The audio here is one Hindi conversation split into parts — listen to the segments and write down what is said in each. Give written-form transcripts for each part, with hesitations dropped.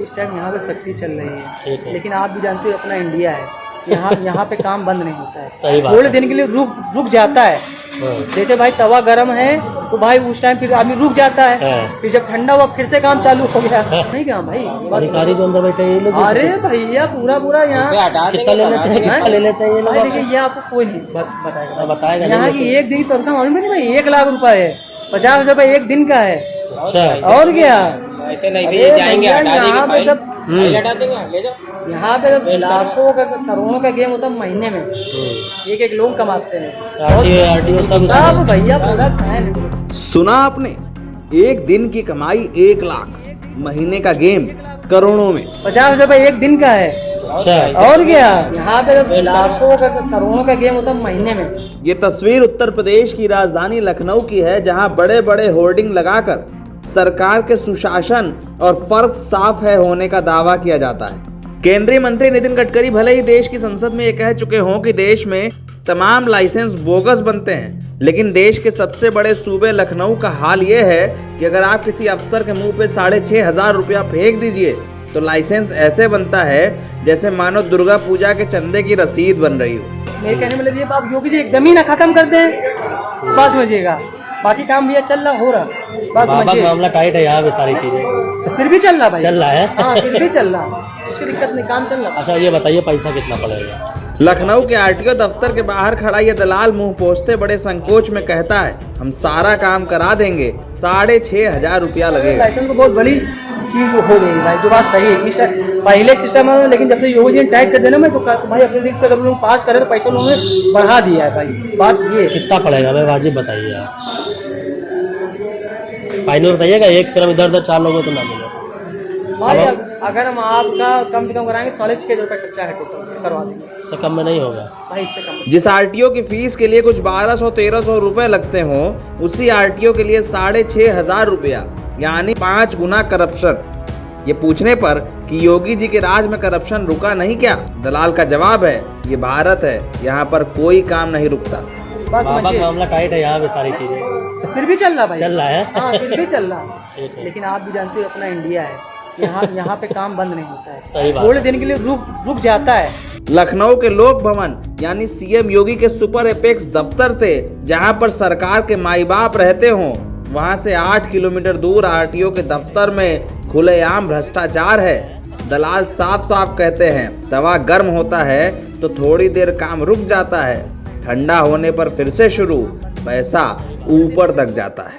इस टाइम यहाँ पे सख्ती चल रही है, ठीक है। लेकिन आप भी जानते हो अपना इंडिया है, यहाँ पे काम बंद नहीं होता है। सही बात थोड़े है। दिन के लिए रुक जाता है। हाँ। जैसे भाई तवा गर्म है तो भाई उस टाइम फिर आदमी रुक जाता है, हाँ। फिर जब ठंडा हुआ फिर से काम चालू हो गया। नहीं क्या भाई, अधिकारी जो अंदर बैठे हैं ये लोग अरे भैया पूरा यहाँ कितना ले लेते हैं, कितना ले लेते हैं ये लोग? भाई देखिए ये आपको कोई नहीं बताएगा। बताएगा यहाँ की एक दिन की तनख्वाह मालूम है भाई 1 लाख रुपए है, 50 रुपए एक दिन का है। अच्छा, और क्या ऐसे नहीं अरे जाएंगे, भैया, हटा देंगे यहाँ पे फाइल। सब हटा देंगे, ले जाओ। यहाँ पे सब लाखों का करोड़ों का गेम होता है महीने में, एक लोग कमाते हैं। आरटीओ सब सब भैया पूरा खाए। सुना आपने, एक दिन की कमाई 1 लाख, महीने का गेम करोड़ों में। 50 रुपए एक दिन का है। अच्छा, और क्या यहाँ पे सब लाखों का करोड़ों का गेम होता है महीने में। ये तस्वीर उत्तर प्रदेश की राजधानी लखनऊ की है, जहां बड़े बड़े होर्डिंग लगाकर सरकार के सुशासन और फर्क साफ है होने का दावा किया जाता है। केंद्रीय मंत्री नितिन गडकरी भले ही देश की संसद में ये कह चुके हों कि देश में तमाम लाइसेंस बोगस बनते हैं, लेकिन देश के सबसे बड़े सूबे लखनऊ का हाल ये है कि अगर आप किसी अफसर के मुंह पे 6,500 रुपया फेंक दीजिए तो लाइसेंस ऐसे बनता है जैसे मानो दुर्गा पूजा के चंदे की रसीद बन रही हो। मेरे कहने में लगे आप योगी जी एकदम ही ना खत्म कर दें, बस समझिएगा। बाकी काम भैया चल रहा हो रहा, बस बाबा समझिए। मामला टाइट है यहाँ पे सारी चीजें। फिर भी चल रहा भाई, चल रहा है। हाँ फिर भी चल रहा, उसकी दिक्कत नहीं, काम चल रहा। अच्छा ये बताइए पैसा कितना पड़ेगा? लखनऊ के आरटीओ दफ्तर के बाहर खड़ा ये दलाल मुंह पोंछते बड़े संकोच में कहता है, हम सारा काम करा देंगे, 6,500 रुपया लगेगा। लाइसेंस तो बहुत बड़ी चीज हो गई भाई, जो बात सही है। इस पहले एक सिस्टम है, लेकिन जब से योगी जी ने टाइट कर देना मैं तो भाई अपने रिस्क पे अगर लोग पास करे तो पैसा लोगों ने बढ़ा दिया है भाई। बात ये है। कितना पड़ेगा भाई, वाजिब बताइए आप। फाइनल बताइएगा, एक तरफ इधर उधर 4 लोगों तो ना मिले भाई अगर हम आपका कम से कम कराएंगे 6,500 रुपये खर्चा है टोटल, करवा देंगे। इससे कम में नहीं होगा भाई, इससे कम। जिस आरटीओ की फीस के लिए कुछ 1200-1300 रुपए लगते हों, उसी आरटीओ के लिए 6,500 रुपया, यानी 5 गुना करप्शन। ये पूछने पर कि योगी जी के राज में करप्शन रुका नहीं क्या, दलाल का जवाब है, ये भारत है, यहाँ पर कोई काम नहीं रुकता। बस बाबा समझिए। मामला टाइट है यहाँ पे सारी चीजें। फिर भी चल रहा भाई, चल रहा है। हाँ फिर भी चल रहा। ठीक है। लेकिन आप भी जानते हो अपना इंडिया है, यहाँ पे काम बंद नहीं होता है। सही बात थोड़े है। दिन के लिए रुक जाता है। लखनऊ के लोक भवन यानी सीएम योगी के सुपर एपेक्स दफ्तर से, जहां पर सरकार के माई बाप रहते हों, वहां से 8 किलोमीटर दूर आरटीओ के दफ्तर में खुलेआम भ्रष्टाचार है। दलाल साफ साफ कहते हैं, तवा गर्म होता है तो थोड़ी देर काम रुक जाता है, ठंडा होने पर फिर से शुरू, पैसा ऊपर तक जाता है।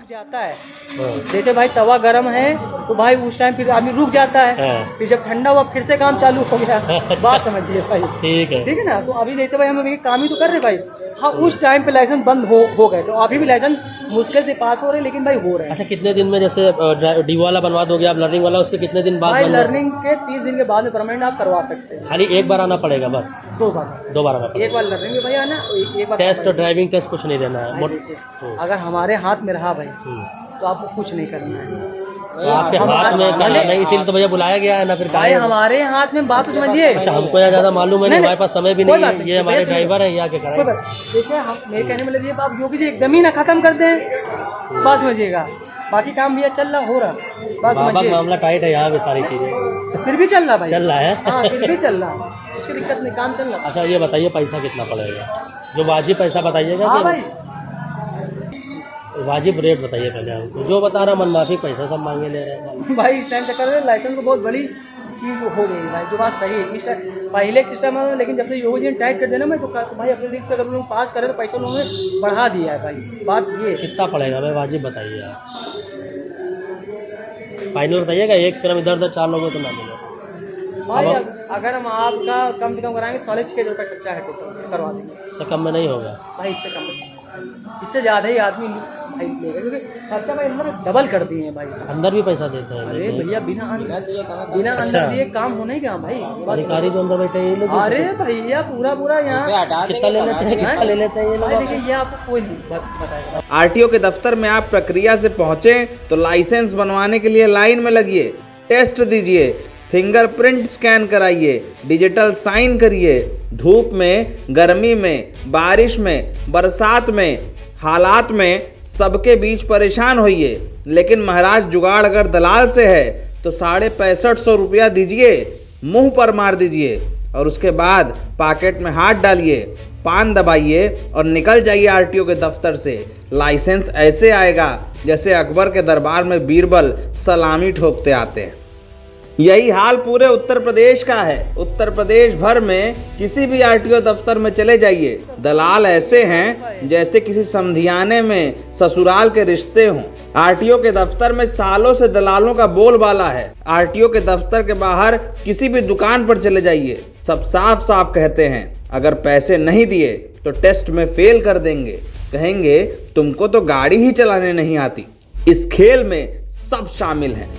जैसे भाई तवा गर्म है तो भाई उस टाइम फिर आदमी रुक जाता है, हाँ। फिर जब ठंडा हुआ फिर से काम चालू हो गया। बात समझिए भाई, ठीक है। ठीक है ना। तो अभी जैसे भाई हम अभी काम ही तो कर रहे भाई, हाँ उस टाइम पे लाइसेंस बंद हो गए, तो अभी भी लाइसेंस मुश्किल से पास हो रहे, लेकिन भाई हो रहे हैं। अच्छा कितने दिन में, जैसे डी वाला बनवा दोगे आप, लर्निंग वाला, उसके कितने दिन बाद भाई बंद? लर्निंग के 30 दिन के बाद में परमानेंट आप करवा सकते हैं। खाली एक बार आना पड़ेगा बस? 2 बार, 2 बार आना पड़ेगा। एक बार लर्निंग में भाई आना, एक बार टेस्ट और ड्राइविंग टेस्ट कुछ नहीं देना है? अगर हमारे हाथ में रहा भाई तो आपको कुछ नहीं करना है। तो आपके हाथ में क्या नहीं, इसीलिए तो भैया बुलाया गया है ना। फिर भाई हमारे हाथ में बात तो समझिए। अच्छा हमको यहाँ ज्यादा मालूम है नहीं, हमारे पास समय भी कोई नहीं बात है, नहीं, ये हमारे भैया ड्राइवर है, यहाँ के कोई कराएंगे। बात। जैसे हम मेरे कहने में लगे आप योगी जी एकदम ही ना खत्म कर दें, बस समझिएगा। बाकी काम भैया चल रहा हो रहा, बस बाबा समझिए। मामला टाइट है यहाँ पे सारी चीजें। फिर भी चल रहा भाई, चल रहा है। हाँ फिर भी चल रहा, उसकी दिक्कत नहीं, काम चल रहा। अच्छा ये बताइए पैसा कितना पड़ेगा, जो वाजिब पैसा बताइएगा। हाँ भाई, वाजिब रेट बताइए पहले हमको, जो बता रहा मन माफी पैसा सब मांगे ले रहे हैं। भाई इस टाइम चक्कर में लाइसेंस तो बहुत बड़ी चीज हो गई भाई, जो बात सही है। इस टाइम पहले एक सिस्टम है, लेकिन जब से योगी जी ने टाइट कर देना मैं तो भाई अपने रिस्क पे अगर लोग पास करे तो पैसा लोगों ने बढ़ा दिया है भाई। बात ये है। कितना पड़ेगा भाई, वाजिब बताइए आप। फाइनल बताइएगा, एक तरफ इधर उधर 4 लोगों तो ना मिले भाई अगर हम आपका कम से कम कराएंगे 6,500 रुपये खर्चा है टोटल, करवा देंगे। इससे कम में नहीं होगा भाई, इससे कम, इससे ज़्यादा ही आदमी भाई लेगा, क्योंकि खर्चा भाई अंदर डबल कर दिए हैं भाई। अंदर भी पैसा देते हैं? अरे भैया बिना अच्छा। अंदर दिए काम होना ही क्या भाई। अधिकारी जो अंदर बैठे हैं ये लोग अरे भैया पूरा यहाँ कितना ले लेते हैं, कितना ले लेते हैं ये भाई लोग? देखिए ये आपको कोई नहीं बताएगा। आरटीओ के दफ्तर में आप प्रक्रिया से पहुंचे तो लाइसेंस बनवाने के लिए लाइन में लगिए, टेस्ट दीजिए, फिंगरप्रिंट स्कैन कराइए, डिजिटल साइन करिए। धूप में, गर्मी में, बारिश में, बरसात में, हालात में सबके बीच परेशान होइए, लेकिन महाराज जुगाड़ अगर दलाल से है तो 6550 रुपया दीजिए, मुंह पर मार दीजिए और उसके बाद पॉकेट में हाथ डालिए, पान दबाइए और निकल जाइए आरटीओ के दफ्तर से। लाइसेंस ऐसे आएगा जैसे अकबर के दरबार में बीरबल सलामी ठोकते आते हैं। यही हाल पूरे उत्तर प्रदेश का है। उत्तर प्रदेश भर में किसी भी आरटीओ दफ्तर में चले जाइए, दलाल ऐसे हैं जैसे किसी समधियाने में ससुराल के रिश्ते हों। आरटीओ के दफ्तर में सालों से दलालों का बोलबाला है। आरटीओ के दफ्तर के बाहर किसी भी दुकान पर चले जाइए, सब साफ साफ कहते हैं अगर पैसे नहीं दिए तो टेस्ट में फेल कर देंगे, कहेंगे तुमको तो गाड़ी ही चलाने नहीं आती। इस खेल में सब शामिल हैं।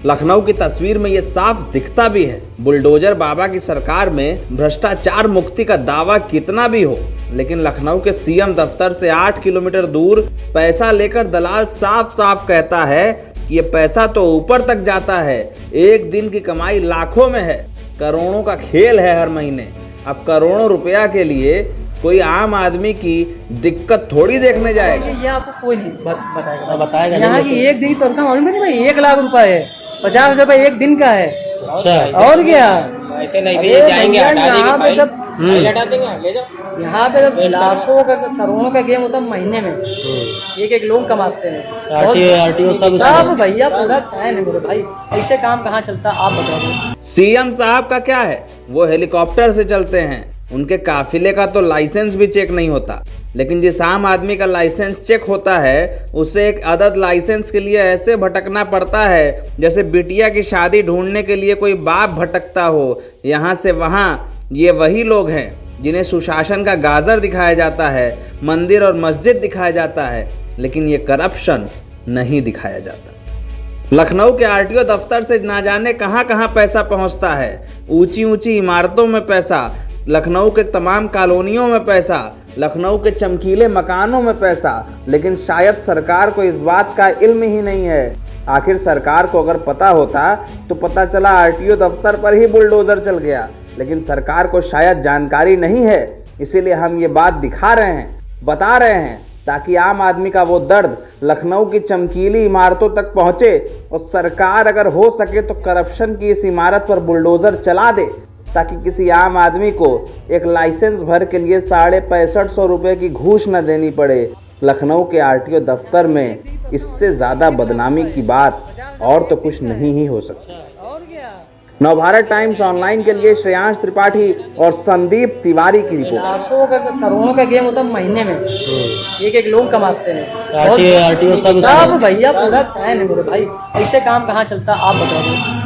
लखनऊ की तस्वीर में ये साफ दिखता भी है। बुलडोजर बाबा की सरकार में भ्रष्टाचार मुक्ति का दावा कितना भी हो, लेकिन लखनऊ के सीएम दफ्तर से 8 किलोमीटर दूर पैसा लेकर दलाल साफ साफ कहता है कि ये पैसा तो ऊपर तक जाता है, एक दिन की कमाई लाखों में है, करोड़ों का खेल है हर महीने। अब करोड़ों रुपया के लिए कोई आम आदमी की दिक्कत थोड़ी देखने जाएगा। ये आपको कोई नहीं बताएगा। बताएगा यहाँ की एक दिन की तनख्वाह मालूम है भाई 1 लाख रुपए है, 50 रुपए एक दिन का है। अच्छा, और क्या ऐसे नहीं अरे दिए जाएंगे, भैया, हटा देंगे यहाँ पे फाइल। सब फाइल हटा देंगे, ले जाओ। यहाँ पे सब लाखों का करोड़ों का गेम होता है महीने में, एक एक लोग कमाते हैं। आरटीओ सब सब भैया पूरा चैन है मेरे भाई, ऐसे काम कहाँ चलता आप बताओ। सीएम साहब का क्या है, वो हेलीकॉप्टर से चलते हैं, उनके काफिले का तो लाइसेंस भी चेक नहीं होता। लेकिन जिस आम आदमी का लाइसेंस चेक होता है उसे एक अदद लाइसेंस के लिए ऐसे भटकना पड़ता है जैसे बिटिया की शादी ढूंढने के लिए कोई बाप भटकता हो यहाँ से वहाँ। ये वही लोग हैं जिन्हें सुशासन का गाजर दिखाया जाता है, मंदिर और मस्जिद दिखाया जाता है, लेकिन ये करप्शन नहीं दिखाया जाता। लखनऊ के आरटीओ दफ्तर से ना जाने कहाँ कहाँ पैसा पहुँचता है। ऊंची ऊंची इमारतों में पैसा, लखनऊ के तमाम कॉलोनियों में पैसा, लखनऊ के चमकीले मकानों में पैसा, लेकिन शायद सरकार को इस बात का इल्म ही नहीं है। आखिर सरकार को अगर पता होता तो पता चला आरटीओ दफ्तर पर ही बुलडोजर चल गया, लेकिन सरकार को शायद जानकारी नहीं है, इसीलिए हम ये बात दिखा रहे हैं, बता रहे हैं, ताकि आम आदमी का वो दर्द लखनऊ की चमकीली इमारतों तक पहुँचे और सरकार अगर हो सके तो करप्शन की इस इमारत पर बुलडोजर चला दे, ताकि किसी आम आदमी को एक लाइसेंस भर के लिए 6550 रुपये की घूस न देनी पड़े। लखनऊ के आरटीओ दफ्तर में इससे ज़्यादा बदनामी की बात और तो कुछ नहीं ही हो सकती। नवभारत टाइम्स ऑनलाइन के लिए श्रेयांश त्रिपाठी और संदीप तिवारी की रिपोर्ट। लाखों का करोड़ों का गेम होता है महीने में, एक एक लोग कमाते हैं। आरटीओ सब सब भैया पूरा चैन है मेरे भाई, ऐसे काम कहाँ चलता आप बताओ।